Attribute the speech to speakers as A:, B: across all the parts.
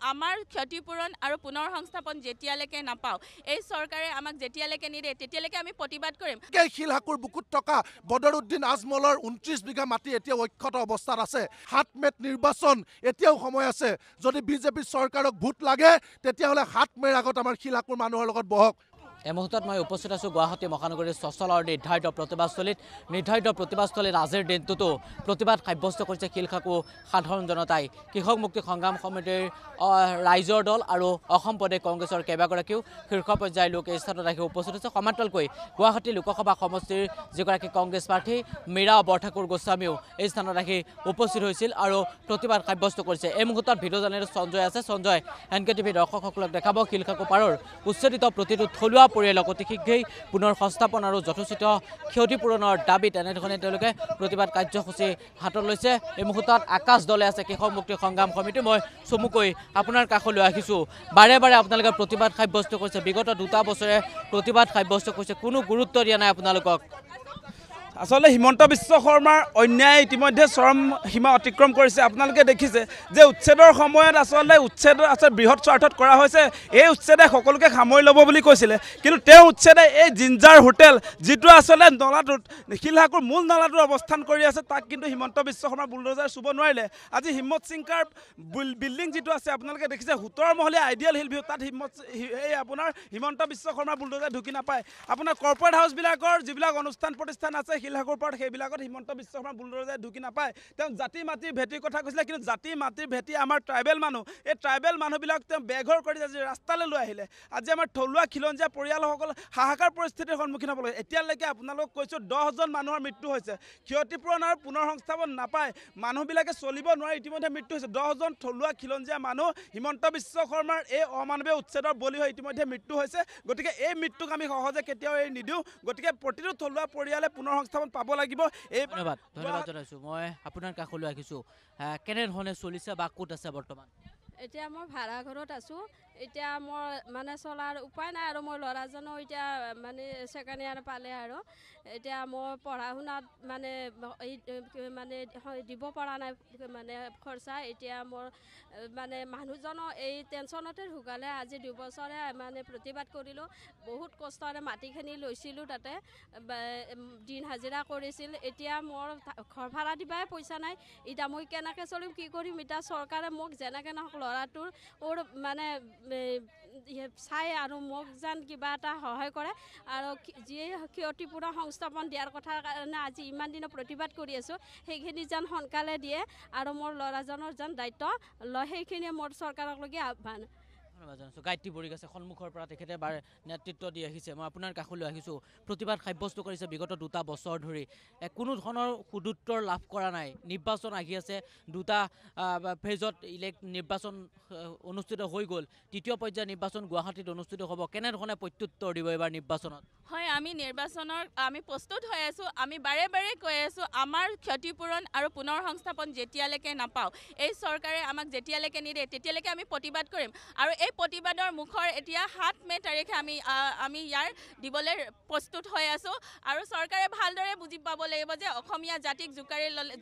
A: আমাৰ ক্ষতিপূৰণ আৰু পুনৰ সংস্থাপন যেতিয়ালৈকে নাপাওঁ, এই চৰকাৰে আমাক যেতিয়ালৈকে নিদিয়ে তেতিয়ালৈকে আমি প্ৰতিবাদ কৰিম।
B: শিলহাকুৰ বুকুত থকা বদৰুদ্দিন আজমলৰ 29 বিঘা মাটি এতিয়াও অক্ষত অৱস্থাত আছে। 7 মে'ত নিৰ্বাচন, এতিয়াও সময় আছে। যদি বিজেপি চৰকাৰক ভোট লাগে তেতিয়াহ'লে 7 মে'ৰ আগত আমাৰ শিলহাকুৰ মানুহৰ লগত বহক।
C: এই মুহূৰ্তত মই উপস্থিত আছোঁ গুৱাহাটী মহানগৰীৰ চচলৰ নিৰ্ধাৰিত প্ৰতিবাদস্থলীত আজিৰ দিনটোতো প্ৰতিবাদ সাব্যস্ত কৰিছে শিলহাকু সাধাৰণ জনতাই। কৃষক মুক্তি সংগ্ৰাম সমিতিৰ ৰাইজৰ দল আৰু অসম প্ৰদেশ কংগ্ৰেছৰ কেইবাগৰাকীও শীৰ্ষ পৰ্যায়ৰ লোক এই স্থানত আহি উপস্থিত হৈছে। সমান্তৰালকৈ গুৱাহাটী লোকসভা সমষ্টিৰ যিগৰাকী কংগ্ৰেছ প্ৰাৰ্থী মীৰা বৰঠাকুৰ গোস্বামীও এই স্থানত আহি উপস্থিত হৈছিল আৰু প্ৰতিবাদ সাব্যস্ত কৰিছে। এই মুহূৰ্তত ভিডিঅ' জাৰ্নেলিষ্ট সঞ্জয় আছে। সঞ্জয়, NKTV দৰ্শকসকলক দেখাব শিলহাকু পাৰৰ উচ্ছেদিত প্ৰতিটো থলুৱা পৰিয়ালক অতি শীঘ্ৰেই পুনৰ সংস্থাপন আৰু যথোচিত ক্ষতিপূৰণৰ দাবীত এনেধৰণে তেওঁলোকে প্ৰতিবাদ কাৰ্যসূচী হাতত লৈছে। এই মুহূৰ্তত আকাশ দলে আছে কৃষক মুক্তি সংগ্ৰাম সমিতি। মই চমুকৈ আপোনাৰ কাষলৈ আহিছোঁ। বাৰে বাৰে আপোনালোকে প্ৰতিবাদ সাব্যস্ত কৰিছে, বিগত 2টা বছৰে প্ৰতিবাদ সাব্যস্ত কৰিছে, কোনো গুৰুত্ব দিয়া নাই আপোনালোকক।
D: আচলতে হিমন্ত বিশ্ব শৰ্মাৰ অন্যায় ইতিমধ্যে চৰম সীমা অতিক্ৰম কৰিছে। আপোনালোকে দেখিছে যে উচ্ছেদৰ সময়ত আচলতে বৃহৎ স্বাৰ্থত কৰা হৈছে। এই উচ্ছেদে সকলোকে সামৰি ল'ব বুলি কৈছিলে, কিন্তু তেওঁ উচ্ছেদে এই জিঞ্জাৰ হোটেল যিটো আচলতে নলাটোত শিলহাকুৰ মূল নলাটোত অৱস্থান কৰি আছে, তাক কিন্তু হিমন্ত বিশ্ব শৰ্মাৰ বুলডোজাৰ চুব নোৱাৰিলে। আজি হিম্মত সিংকাৰ বিল্ডিং যিটো আছে আপোনালোকে দেখিছে 17 মহলীয়া আইডিয়েল হিল ভিউ, তাত আপোনাৰ হিমন্ত বিশ্ব শৰ্মাৰ বুলডোজাৰ ঢুকি নাপায়। আপোনাৰ কৰ্পৰেট হাউচবিলাকৰ যিবিলাক অনুষ্ঠান প্ৰতিষ্ঠান আছে শিলহাকুৰ পাৰত সেইবিলাকত হিমন্ত বিশ্ব শৰ্মাৰ বুলডোজাৰ ঢুকি নাপায়। তেওঁ জাতি মাটিৰ ভেটিৰ কথা কৈছিলে, কিন্তু জাতি মাটিৰ ভেটি আমাৰ ট্ৰাইবেল মানুহ, এই ট্ৰাইবেল মানুহবিলাক তেওঁ বেঘৰ কৰি আজি ৰাস্তালৈ লৈ আহিলে। আজি আমাৰ থলুৱা খিলঞ্জীয়া পৰিয়ালসকল হাহাকাৰ পৰিস্থিতিৰ সন্মুখীন হ'ব লাগে। এতিয়ালৈকে আপোনালোকক কৈছোঁ 10জন মানুহৰ মৃত্যু হৈছে, ক্ষতিপূৰণ আৰু পুনৰ সংস্থাপন নাপায়, মানুহবিলাকে চলিব নোৱাৰি ইতিমধ্যে মৃত্যু হৈছে। 10জন থলুৱা খিলঞ্জীয়া মানুহ হিমন্ত বিশ্ব শৰ্মাৰ এই অমানৱীয় উচ্ছেদৰ বলি হৈ ইতিমধ্যে মৃত্যু হৈছে। গতিকে এই মৃত্যুক আমি সহজে কেতিয়াও এৰি নিদিওঁ। গতিকে প্ৰতিটো থলুৱা পৰিয়ালে পুনৰ সংস্থাপন পাব লাগিব। এই
C: ধন্যবাদ জনাইছোঁ। মই আপোনাৰ কাষলৈ আহিছোঁ। কেনেধৰণে চলিছে বা ক'ত আছে বৰ্তমান?
E: এতিয়া মই ভাড়া ঘৰত আছোঁ। এতিয়া মোৰ মানে চলাৰ উপায় নাই আৰু মোৰ ল'ৰাজনো এতিয়া মানে ছেকেণ্ড ইয়াৰ পালে আৰু এতিয়া মই পঢ়া শুনাত মানে দিব পৰা নাই মানে খৰচা। এতিয়া মোৰ মানে মানুহজনো এই টেনশ্যনতে ঢুকালে। আজি 2 বছৰে মানে প্ৰতিবাদ কৰিলোঁ, বহুত কষ্টৰে মাটিখিনি লৈছিলোঁ, তাতে দিন হাজিৰা কৰিছিল। এতিয়া মোৰ ঘৰ ভাড়া দিবাই পইচা নাই। এতিয়া মই কেনেকৈ চলিম, কি কৰিম? এতিয়া চৰকাৰে মোক যেনেকৈ নহওক ল'ৰাটোৰ মানে চাই আৰু মোক যেন কিবা এটা সহায় কৰে আৰু যিয়ে ক্ষতিপূৰণ সংস্থাপন দিয়াৰ কথা কাৰণে আজি ইমান দিনৰ প্ৰতিবাদ কৰি আছোঁ, সেইখিনি যেন সোনকালে দিয়ে আৰু মোৰ ল'ৰাজনৰ যেন দায়িত্ব লয়, সেইখিনিয়ে মোৰ চৰকাৰক লগি আহ্বান।
C: ধন্যবাদ জনাইছোঁ। গায়ত্ৰী বৰিক আছে সন্মুখৰ পৰা, তেখেতে নেতৃত্ব দি আহিছে। মই আপোনাৰ কাষলৈ আহিছোঁ। প্ৰতিবাদ সাব্যস্ত কৰিছে বিগত 2টা বছৰ ধৰি, কোনো ধৰণৰ সুদুত্তৰ লাভ কৰা নাই। নিৰ্বাচন আহি আছে, 2টা ফেজত নিৰ্বাচন অনুষ্ঠিত হৈ গ'ল, 3য় পৰ্যায়ৰ নিৰ্বাচন গুৱাহাটীত অনুষ্ঠিত হ'ব। কেনেধৰণে প্ৰত্যুত্তৰ দিব এইবাৰ নিৰ্বাচনত?
A: হয়, আমি প্ৰস্তুত হৈ আছোঁ। আমি বাৰে বাৰে কৈ আছোঁ, আমাৰ ক্ষতিপূৰণ আৰু পুনৰ সংস্থাপন যেতিয়ালৈকে নাপাওঁ, এই চৰকাৰে আমাক যেতিয়ালৈকে নিদিয়ে তেতিয়ালৈকে আমি প্ৰতিবাদ কৰিম। আৰু এই প্ৰতিবাদৰ মুখৰ এতিয়া 7 মে' তাৰিখে আমি ইয়াৰ দিবলৈ প্ৰস্তুত হৈ আছোঁ। আৰু চৰকাৰে ভালদৰে বুজি পাব লাগিব যে অসমীয়া জাতিক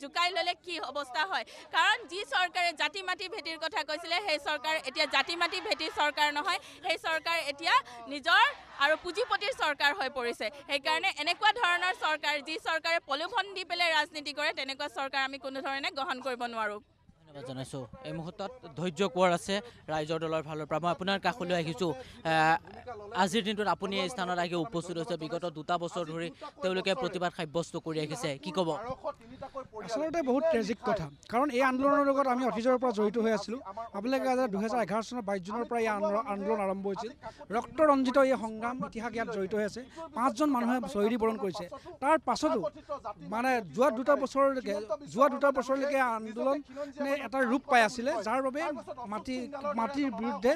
A: জোকাই ল'লে কি অৱস্থা হয়। কাৰণ যি চৰকাৰে জাতি মাটি ভেটিৰ কথা কৈছিলে, সেই চৰকাৰ এতিয়া জাতি মাটি ভেটিৰ চৰকাৰ নহয়, সেই চৰকাৰ এতিয়া নিজৰ আৰু পুঁজিপতিৰ চৰকাৰ হৈ পৰিছে। সেইকাৰণে এনেকুৱা ধৰণৰ চৰকাৰ, যি চৰকাৰে প্ৰলোভন দি পেলাই ৰাজনীতি কৰে, তেনেকুৱা চৰকাৰ আমি কোনো ধৰণে গ্ৰহণ কৰিব নোৱাৰোঁ।
C: ধন্যবাদ জনাইছোঁ। এই মুহূৰ্তত ধৈৰ্য কোৱাৰ আছে ৰাইজৰ দলৰ ফালৰ পৰা। মই আপোনাৰ কাষলৈ আহিছোঁ। আজিৰ দিনটোত আপুনি এই স্থানত আহি উপস্থিত হৈছে। বিগত 2টা বছৰ ধৰি তেওঁলোকে প্ৰতিবাদ সাব্যস্ত কৰি আহিছে, কি ক'ব?
F: আচলতে বহুত ট্ৰেজিক কথা, কাৰণ এই আন্দোলনৰ লগত আমি অতীজৰ পৰা জড়িত হৈ আছিলোঁ। আপোনালোকে 2011 চনৰ 22 জুনৰ পৰা এই আন্দোলন আৰম্ভ হৈছিল। ৰক্ত ৰঞ্জিত এই সংগ্ৰাম ইতিহাস ইয়াত জড়িত হৈ আছে। 5জন মানুহে শ্বহীদ বৰণ কৰিছে। তাৰ পাছতো মানে যোৱা 2টা বছৰলৈকে আন্দোলন এটা ৰূপ পাই আছিলে, যাৰ বাবে মাটিৰ বিৰুদ্ধে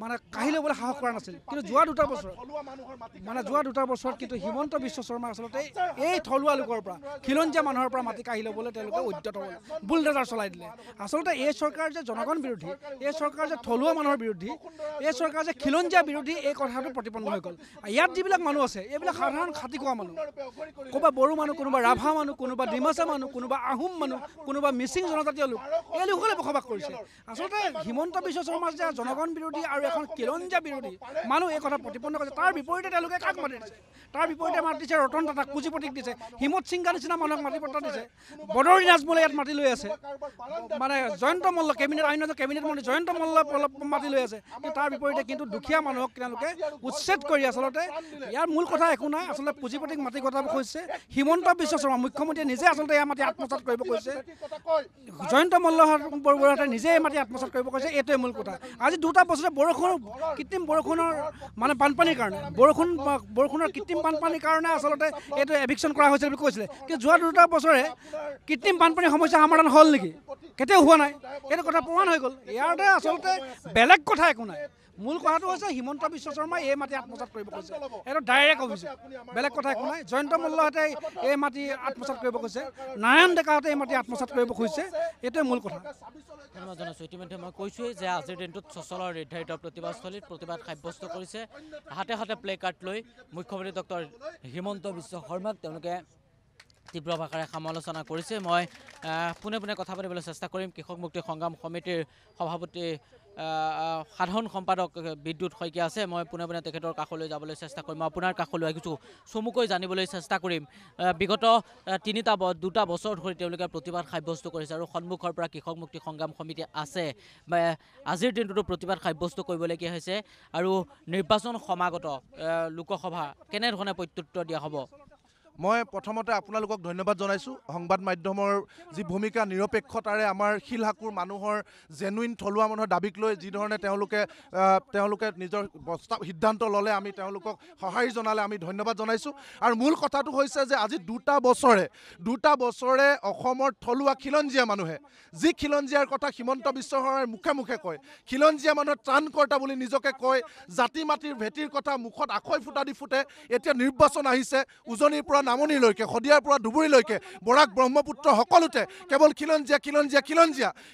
F: মানে কাঢ়ি ল'বলৈ সাহস কৰা নাছিল। কিন্তু যোৱা 2টা বছৰত কিন্তু হিমন্ত বিশ্ব শৰ্মা আচলতে এই থলুৱা লোকৰ পৰা, খিলঞ্জীয়া মানুহৰ পৰা মাটি কাঢ়ি ল'বলৈ তেওঁলোকে উদ্যত হ'ল, বুলডোজাৰ চলাই দিলে। আচলতে এই চৰকাৰ যে জনগণ বিৰোধী, এই চৰকাৰ যে থলুৱা মানুহৰ বিৰোধী, এই চৰকাৰ যে খিলঞ্জীয়া বিৰোধী, এই কথাটো প্ৰতিপন্ন হৈ গ'ল। ইয়াত যিবিলাক মানুহ আছে, এইবিলাক সাধাৰণ খাতি খোৱা মানুহ, কোনোবা বড়ো মানুহ, কোনোবা ৰাভা মানুহ, কোনোবা ডিমাচা মানুহ, কোনোবা আহোম মানুহ, কোনোবা মিচিং জনজাতীয় লোক, এই লোকসকলে বসবাস কৰিছে আচলতে হিমন্ত বিশ্ব শৰ্মা যে জনগণ বিৰোধী আৰু এখন খিলঞ্জীয়া বিৰোধী মানুহ এই কথা প্ৰতিপন্ন কৰিছে তাৰ বিপৰীতে তেওঁলোকে কাক মাতি দিছে তাৰ বিপৰীতে মাতি দিছে ৰতন টাটাক পুঁজিপতিক দিছে হিমত সিংহা নিচিনা মানুহক মাতি পত্ৰ দিছে বদৰুদ্দিন নাজমলে ইয়াত মাতি লৈ আছে মানে জয়ন্ত মল্ল কেবিনেট মন্ত্ৰী জয়ন্ত মল্ল মাতি লৈ আছে কিন্তু তাৰ বিপৰীতে কিন্তু দুখীয়া মানুহক তেওঁলোকে উচ্ছেদ কৰি আচলতে ইয়াৰ মূল কথা একো নাই আচলতে পুঁজিপতিক মাতি কথা কৈছে হিমন্ত বিশ্ব শৰ্মা মুখ্যমন্ত্ৰীয়ে নিজে আচলতে এয়া মাতি আত্মসাৎ কৰিব কৈছে জয়ন্ত মল্ল বৰবৰুৱাহঁতে নিজে মাতি আত্মসাৎ কৰিব কৈছে এইটোৱে মূল কথা আজি 2টা বছৰে কৃত্ৰিম বৰষুণৰ মানে বানপানীৰ কাৰণে বৰষুণৰ কৃত্ৰিম বানপানীৰ কাৰণে আচলতে এইটো এভিকশ্যন কৰা হৈছিল বুলি কৈছিলে কিন্তু যোৱা 2টা বছৰে কৃত্ৰিম বানপানীৰ সমস্যা সমাধান হ'ল নেকি কেতিয়াও হোৱা নাই এইটো কথা প্ৰমাণ হৈ গ'ল ইয়াতে আচলতে বেলেগ কথা একো নাই মূল কথাটো হৈছে হিমন্ত বিশ্ব শৰ্মাই এই মাটি আত্মসাৎ কৰিব কৈছে এইটো ডাইৰেক্ট অভিযোগ বেলেগ কথা একো নাই জয়ন্ত মল্লহঁতে এই মাটি আত্মসাৎ কৰিব কৈছে নাৰায়ণ ডেকাহঁতে এই মাটি আত্মসাৎ কৰিব খুজিছে এইটোৱে মূল কথা
C: ধন্যবাদ জনাইছোঁ ইতিমধ্যে মই কৈছোঁৱেই যে আজিৰ দিনটোত চচলৰ নিৰ্ধাৰিত প্ৰতিবাদস্থলীত প্ৰতিবাদ সাব্যস্ত কৰিছে হাতে হাতে প্লে কাৰ্ড লৈ মুখ্যমন্ত্ৰী ডক্টৰ হিমন্ত বিশ্ব শৰ্মাক তেওঁলোকে তীব্ৰ ভাষাৰে সমালোচনা কৰিছে মই পোনে পোনে কথা পাতিবলৈ চেষ্টা কৰিম কৃষক মুক্তি সংগ্ৰাম সমিতিৰ সভাপতি সাধাৰণ সম্পাদক বিদ্যুৎ শইকীয়া আছে মই পোনে পোনে তেখেতৰ কাষলৈ যাবলৈ চেষ্টা কৰিম আপোনাৰ কাষলৈ আহিছোঁ চমুকৈ জানিবলৈ চেষ্টা কৰিম বিগত 2টা বছৰ ধৰি তেওঁলোকে প্ৰতিবাদ সাব্যস্ত কৰিছে আৰু সন্মুখৰ পৰা কৃষক মুক্তি সংগ্ৰাম সমিতি আছে আজিৰ দিনটোতো প্ৰতিবাদ সাব্যস্ত কৰিবলগীয়া হৈছে আৰু নিৰ্বাচন সমাগত লোকসভা কেনেধৰণে প্ৰত্যুত্তৰ দিয়া হ'ব
B: মই প্ৰথমতে আপোনালোকক ধন্যবাদ জনাইছোঁ সংবাদ মাধ্যমৰ যি ভূমিকা নিৰপেক্ষতাৰে আমাৰ শিলহাকুৰ মানুহৰ জেনুইন থলুৱা মানুহৰ দাবীক লৈ যি ধৰণে তেওঁলোকে নিজৰ সিদ্ধান্ত ল'লে আমি তেওঁলোকক সঁহাৰি জনালে আমি ধন্যবাদ জনাইছোঁ আৰু মূল কথাটো হৈছে যে আজি 2টা বছৰে অসমৰ থলুৱা খিলঞ্জীয়া মানুহে যি খিলঞ্জীয়াৰ কথা হিমন্ত বিশ্ব শৰ্মাৰ মুখে মুখে কয় খিলঞ্জীয়া মানুহৰ ত্ৰাণকৰ্তা বুলি নিজকে কয় জাতি মাটিৰ ভেটিৰ কথা মুখত আখৈ ফুটা দি ফুটে এতিয়া নিৰ্বাচন আহিছে উজনিৰ পৰা নামনিলৈকে শদিয়াৰ পৰা ধুবুৰীলৈকে বৰাক ব্ৰহ্মপুত্ৰ সকলোতে কেৱল খিলঞ্জীয়া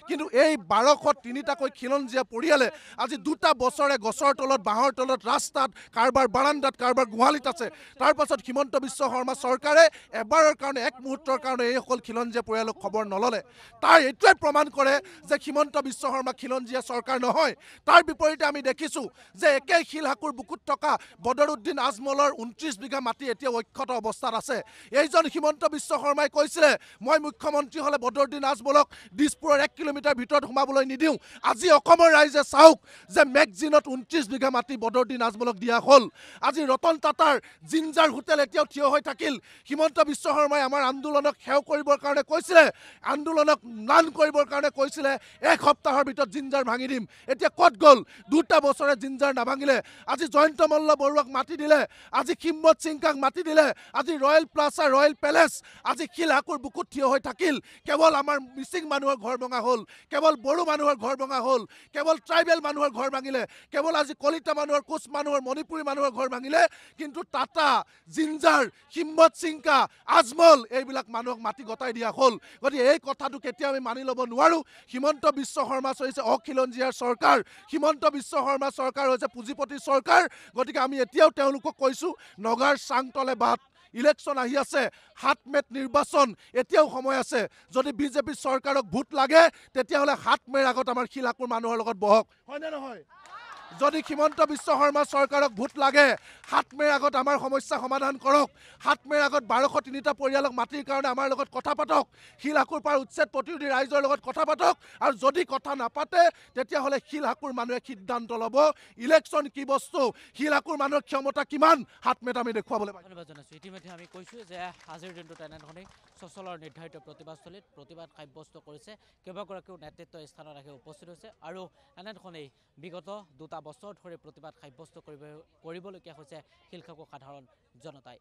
B: কিন্তু এই 1203টাকৈ খিলঞ্জীয়া পৰিয়ালে আজি 2টা বছৰে গছৰ তলত বাঁহৰ তলত ৰাস্তাত কাৰোবাৰ বাৰান্দাত কাৰোবাৰ গোহালিত আছে তাৰ পাছত হিমন্ত বিশ্ব শৰ্মা চৰকাৰে এবাৰৰ কাৰণে এক মুহূৰ্তৰ কাৰণে এইসকল খিলঞ্জীয়া পৰিয়ালক খবৰ নললে তাৰ এইটোৱে প্ৰমাণ কৰে যে হিমন্ত বিশ্ব শৰ্মা খিলঞ্জীয়া চৰকাৰ নহয় তাৰ বিপৰীতে আমি দেখিছোঁ যে একেই শিলহাকুৰ বুকুত থকা বদৰুদ্দিন আজমলৰ 29 বিঘা মাটি এতিয়া অক্ষত অৱস্থাত আছে এইজন হিমন্ত বিশ্ব শৰ্মাই কৈছিলে মই মুখ্যমন্ত্ৰী হলে বদৰুদ্দিন আজমলক দিছপুৰৰ 1 কিলোমিটাৰ ভিতৰত সোমাবলৈ নিদিওঁ আজি অসমৰ ৰাইজে চাওক যে মেগজিনত 29 বিঘা মাটি বদৰুদ্দিন আজমলক দিয়া হ'ল আজি ৰতন টাটাৰ জিঞ্জাৰ হোটেল এতিয়াও থিয় হৈ থাকিল হিমন্ত বিশ্ব শৰ্মাই আমাৰ আন্দোলনক সেৱ কৰিবৰ কাৰণে কৈছিলে আন্দোলনক নান কৰিবৰ কাৰণে কৈছিলে এক সপ্তাহৰ ভিতৰত জিঞ্জাৰ ভাঙি দিম এতিয়া ক'ত গ'ল 2টা বছৰে জিঞ্জাৰ নাভাঙিলে আজি জয়ন্ত মল্ল বৰুৱাক মাটি দিলে আজি হিমত সিংহাক মাটি দিলে আজি ৰয়েল প্লাজা ৰয়েল পেলেচ আজি শিলহাকুৰ বুকুত থিয় হৈ থাকিল কেৱল আমাৰ মিচিং মানুহৰ ঘৰ ভঙা হ'ল কেৱল বড়ো মানুহৰ ঘৰ ভঙা হ'ল কেৱল ট্ৰাইবেল মানুহৰ ঘৰ ভাঙিলে কেৱল আজি কলিতা মানুহৰ কোচ মানুহৰ মণিপুৰী মানুহৰ ঘৰ ভাঙিলে কিন্তু টাটা জিঞ্জাৰ হিমত সিংহা আজমল এইবিলাক মানুহক মাটি গতাই দিয়া হ'ল গতিকে এই কথাটো কেতিয়া আমি মানি ল'ব নোৱাৰোঁ হিমন্ত বিশ্ব শৰ্মা হৈছে অখিলঞ্জীয়াৰ চৰকাৰ হিমন্ত বিশ্ব শৰ্মা চৰকাৰ হৈছে পুঁজিপতিৰ চৰকাৰ গতিকে আমি এতিয়াও তেওঁলোকক কৈছোঁ নগাৰ চাংতলে বাট ইলেকশ্যন আহি আছে 7 মেত নিৰ্বাচন এতিয়াও সময় আছে যদি বিজেপি চৰকাৰক ভোট লাগে তেতিয়াহ'লে 7 মেৰ আগত আমাৰ শিলহাকুৰ মানুহৰ লগত বহক হয়নে নহয় যদি হিমন্ত বিশ্ব শৰ্মা চৰকাৰক ভোট লাগে 7 মেৰ আগত আমাৰ সমস্যা সমাধান কৰক 7 মেৰ আগত 1203টা পৰিয়ালক মাটিৰ কাৰণে আমাৰ লগত কথা পাতক শিলহাকুৰ পৰা উচ্ছেদ প্ৰতিৰোধী ৰাইজৰ লগত কথা পাতক আৰু যদি কথা নাপাতে তেতিয়াহ'লে শিলহাকুৰ মানুহে সিদ্ধান্ত ল'ব ইলেকশ্যন কি বস্তু শিলহাকুৰ মানুহৰ ক্ষমতা কিমান 7 মেত আমি দেখুৱাবলৈ পাৰোঁ
C: ধন্যবাদ জনাইছোঁ ইতিমধ্যে আমি কৈছোঁ যে আজিৰ দিনটোত এনেধৰণে চচলৰ নিৰ্ধাৰিত প্ৰতিবাদস্থলীত প্ৰতিবাদ সাব্যস্ত কৰিছে কেইবাগৰাকীও নেতৃত্ব স্থানত আহি উপস্থিত হৈছে আৰু এনেধৰণেই বিগত 2টা বছৰ ধৰি প্ৰতিবাদ সাব্যস্ত কৰিবলগীয়া হৈছে শিলহাকুৰ সাধাৰণ জনতাই